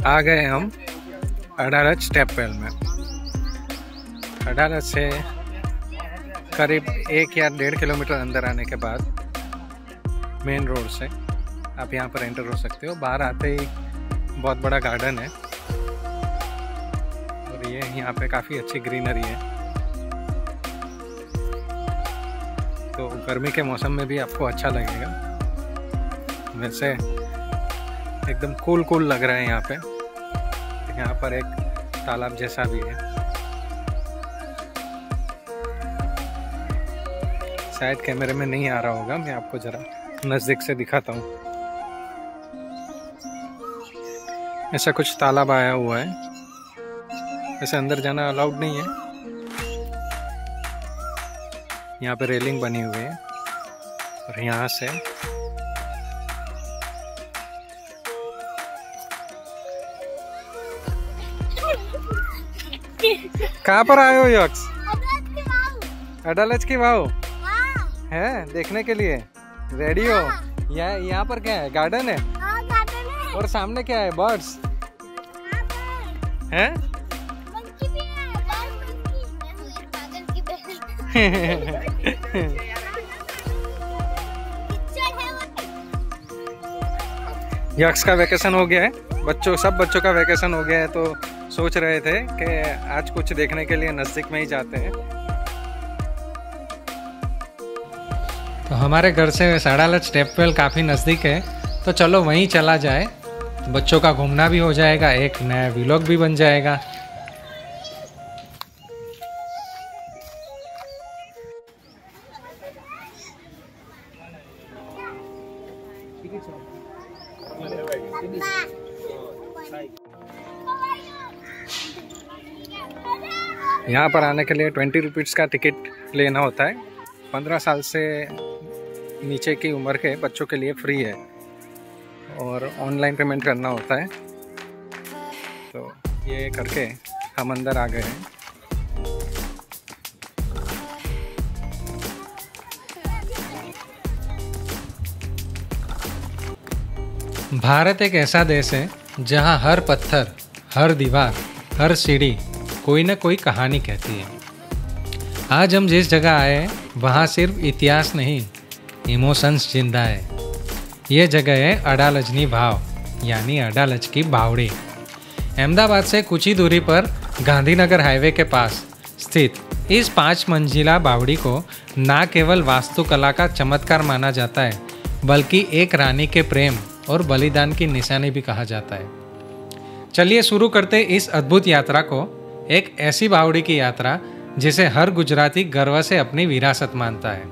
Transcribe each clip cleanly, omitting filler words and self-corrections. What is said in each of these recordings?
आ गए हम अडालज स्टेपवेल में। अडालज से करीब 1 या 1.5 किलोमीटर अंदर आने के बाद मेन रोड से आप यहाँ पर एंटर हो सकते हो। बाहर आते ही बहुत बड़ा गार्डन है और ये यहाँ पे काफ़ी अच्छी ग्रीनरी है, तो गर्मी के मौसम में भी आपको अच्छा लगेगा। वैसे एकदम कूल लग रहा है यहाँ पे। यहाँ पर एक तालाब जैसा भी है, शायद कैमरे में नहीं आ रहा होगा, मैं आपको जरा नज़दीक से दिखाता हूँ। ऐसा कुछ तालाब आया हुआ है, ऐसे अंदर जाना अलाउड नहीं है। यहाँ पे रेलिंग बनी हुई है और यहाँ से कहाँ पर आए हो यक्स? अडालज की वाव है देखने के लिए रेडी हो? यहाँ पर क्या है? गार्डन है और सामने क्या है? बर्ड्स हैं? यक्स का वैकेशन हो गया है, सब बच्चों का वैकेशन हो गया है, तो सोच रहे थे कि आज कुछ देखने के लिए नज़दीक में ही जाते हैं। तो हमारे घर से अडालज स्टेपवेल काफ़ी नज़दीक है, तो चलो वहीं चला जाए। बच्चों का घूमना भी हो जाएगा, एक नया व्लॉग भी बन जाएगा। यहाँ पर आने के लिए 20 रुपीज़ का टिकट लेना होता है। 15 साल से नीचे की उम्र के बच्चों के लिए फ्री है और ऑनलाइन पेमेंट करना होता है। तो ये करके हम अंदर आ गए हैं। भारत एक ऐसा देश है जहाँ हर पत्थर, हर दीवार, हर सीढ़ी कोई ना कोई कहानी कहती है। आज हम जिस जगह आए हैं वहाँ सिर्फ इतिहास नहीं, इमोशंस जिंदा है। ये जगह है अडालजनी भाव, यानी अडालज की बावड़ी। अहमदाबाद से कुछ ही दूरी पर गांधीनगर हाईवे के पास स्थित इस 5 मंजिला बावड़ी को न केवल वास्तुकला का चमत्कार माना जाता है, बल्कि एक रानी के प्रेम और बलिदान की निशानी भी कहा जाता है। चलिए शुरू करते इस अद्भुत यात्रा को, एक ऐसी बावड़ी की यात्रा जिसे हर गुजराती गर्व से अपनी विरासत मानता है।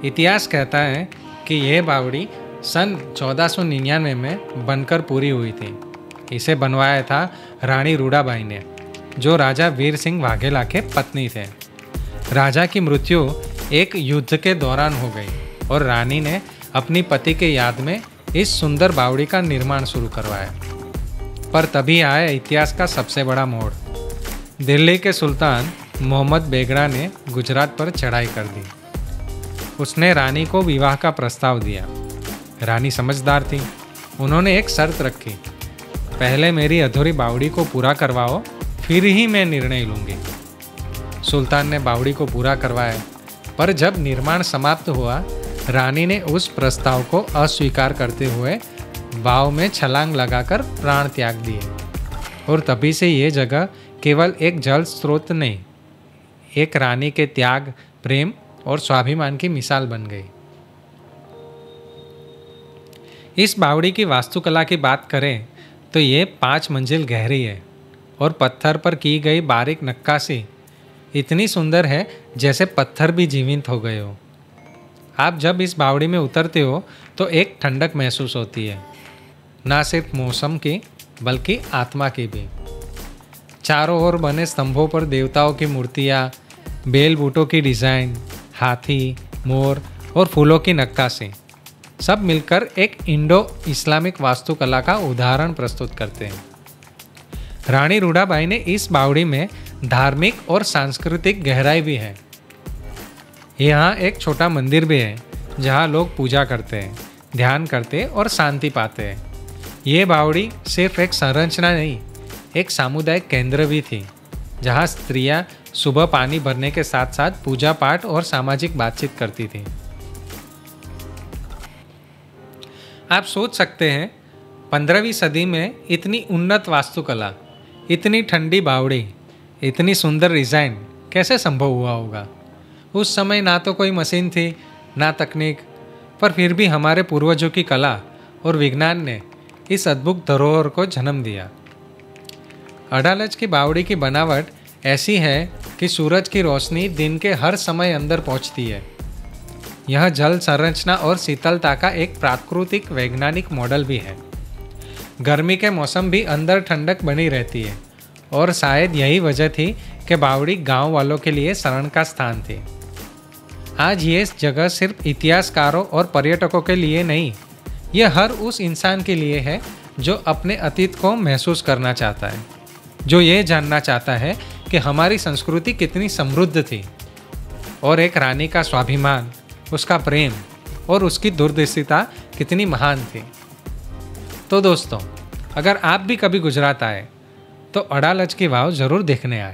इतिहास कहता है कि यह बावड़ी सन 1499 में बनकर पूरी हुई थी। इसे बनवाया था रानी रूडाबाई ने, जो राजा वीर सिंह वाघेला के पत्नी थे। राजा की मृत्यु एक युद्ध के दौरान हो गई और रानी ने अपनी पति के याद में इस सुंदर बावड़ी का निर्माण शुरू करवाया। पर तभी आया इतिहास का सबसे बड़ा मोड़। दिल्ली के सुल्तान मोहम्मद बेगड़ा ने गुजरात पर चढ़ाई कर दी। उसने रानी को विवाह का प्रस्ताव दिया। रानी समझदार थी, उन्होंने एक शर्त रखी, पहले मेरी अधूरी बावड़ी को पूरा करवाओ, फिर ही मैं निर्णय लूँगी। सुल्तान ने बावड़ी को पूरा करवाया, पर जब निर्माण समाप्त हुआ, रानी ने उस प्रस्ताव को अस्वीकार करते हुए बाव में छलांग लगाकर प्राण त्याग दिए। और तभी से ये जगह केवल एक जल स्रोत नहीं, एक रानी के त्याग, प्रेम और स्वाभिमान की मिसाल बन गई। इस बावड़ी की वास्तुकला की बात करें तो ये 5 मंजिल गहरी है और पत्थर पर की गई बारीक नक्काशी इतनी सुंदर है जैसे पत्थर भी जीवित हो गए हो। आप जब इस बावड़ी में उतरते हो तो एक ठंडक महसूस होती है, ना सिर्फ मौसम की बल्कि आत्मा की भी। चारों ओर बने स्तंभों पर देवताओं की मूर्तियाँ, बेल बूटों की डिज़ाइन, हाथी, मोर और फूलों की नक्काशी, सब मिलकर एक इंडो इस्लामिक वास्तुकला का उदाहरण प्रस्तुत करते हैं। रानी रूडाबाई ने इस बावड़ी में धार्मिक और सांस्कृतिक गहराई भी है। यहाँ एक छोटा मंदिर भी है जहाँ लोग पूजा करते हैं, ध्यान करते और शांति पाते हैं। ये बावड़ी सिर्फ एक संरचना नहीं, एक सामुदायिक केंद्र भी थी, जहाँ स्त्रियाँ सुबह पानी भरने के साथ साथ पूजा पाठ और सामाजिक बातचीत करती थी। आप सोच सकते हैं 15वीं सदी में इतनी उन्नत वास्तुकला, इतनी ठंडी बावड़ी, इतनी सुंदर डिज़ाइन कैसे संभव हुआ होगा। उस समय ना तो कोई मशीन थी, ना तकनीक, पर फिर भी हमारे पूर्वजों की कला और विज्ञान ने इस अद्भुत धरोहर को जन्म दिया। अडालज की बावड़ी की बनावट ऐसी है कि सूरज की रोशनी दिन के हर समय अंदर पहुंचती है। यह जल संरचना और शीतलता का एक प्राकृतिक वैज्ञानिक मॉडल भी है। गर्मी के मौसम भी अंदर ठंडक बनी रहती है और शायद यही वजह थी कि बावड़ी गांव वालों के लिए शरण का स्थान थी। आज ये जगह सिर्फ इतिहासकारों और पर्यटकों के लिए नहीं, यह हर उस इंसान के लिए है जो अपने अतीत को महसूस करना चाहता है, जो ये जानना चाहता है कि हमारी संस्कृति कितनी समृद्ध थी और एक रानी का स्वाभिमान, उसका प्रेम और उसकी दूरदर्शिता कितनी महान थी। तो दोस्तों, अगर आप भी कभी गुजरात आए तो अडालज की वाव ज़रूर देखने आए।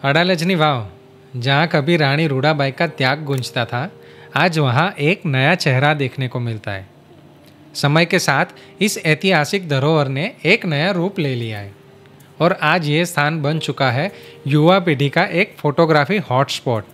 अडालजनी वाव, जहाँ कभी रानी रूडाबाई का त्याग गूंजता था, आज वहाँ एक नया चेहरा देखने को मिलता है। समय के साथ इस ऐतिहासिक धरोहर ने एक नया रूप ले लिया है और आज ये स्थान बन चुका है युवा पीढ़ी का एक फोटोग्राफी हॉटस्पॉट।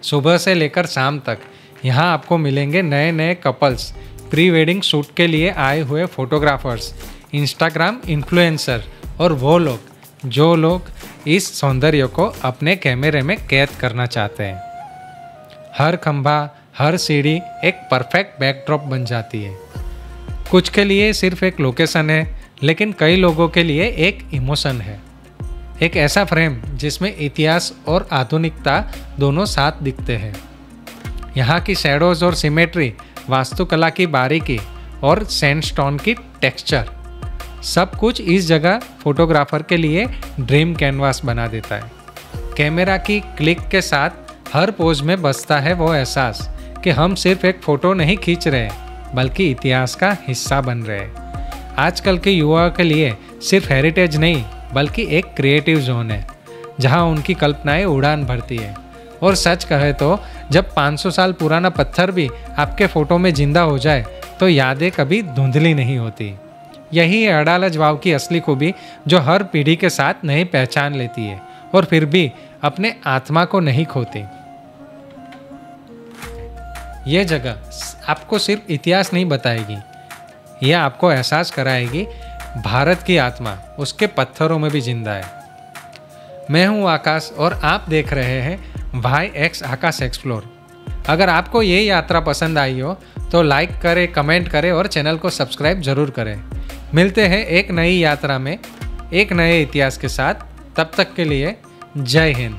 सुबह से लेकर शाम तक यहाँ आपको मिलेंगे नए नए कपल्स, प्री वेडिंग शूट के लिए आए हुए फोटोग्राफर्स, इंस्टाग्राम इन्फ्लुएंसर और वो लोग जो लोग इस सौंदर्य को अपने कैमरे में कैद करना चाहते हैं। हर खंभा, हर सीढ़ी एक परफेक्ट बैकड्रॉप बन जाती है। कुछ के लिए सिर्फ एक लोकेशन है, लेकिन कई लोगों के लिए एक इमोशन है, एक ऐसा फ्रेम जिसमें इतिहास और आधुनिकता दोनों साथ दिखते हैं। यहाँ की शैडोज और सिमेट्री, वास्तुकला की बारीकी और सैंडस्टोन की टेक्सचर, सब कुछ इस जगह फोटोग्राफर के लिए ड्रीम कैनवास बना देता है। कैमरा की क्लिक के साथ हर पोज में बसता है वो एहसास कि हम सिर्फ एक फ़ोटो नहीं खींच रहे, बल्कि इतिहास का हिस्सा बन रहे हैं। आजकल के युवाओं के लिए सिर्फ हेरिटेज नहीं, बल्कि एक क्रिएटिव जोन है, जहां उनकी कल्पनाएं उड़ान भरती है। और सच कहे तो जब 500 साल पुराना पत्थर भी आपके फ़ोटो में जिंदा हो जाए तो यादें कभी धुंधली नहीं होती। यही है अडालज वाव की असली खूबी, जो हर पीढ़ी के साथ नई पहचान लेती है और फिर भी अपने आत्मा को नहीं खोती। ये जगह आपको सिर्फ इतिहास नहीं बताएगी, यह आपको एहसास कराएगी भारत की आत्मा उसके पत्थरों में भी जिंदा है। मैं हूं आकाश और आप देख रहे हैं YX आकाश एक्सप्लोर। अगर आपको ये यात्रा पसंद आई हो तो लाइक करें, कमेंट करें और चैनल को सब्सक्राइब जरूर करें। मिलते हैं एक नई यात्रा में, एक नए इतिहास के साथ। तब तक के लिए जय हिंद।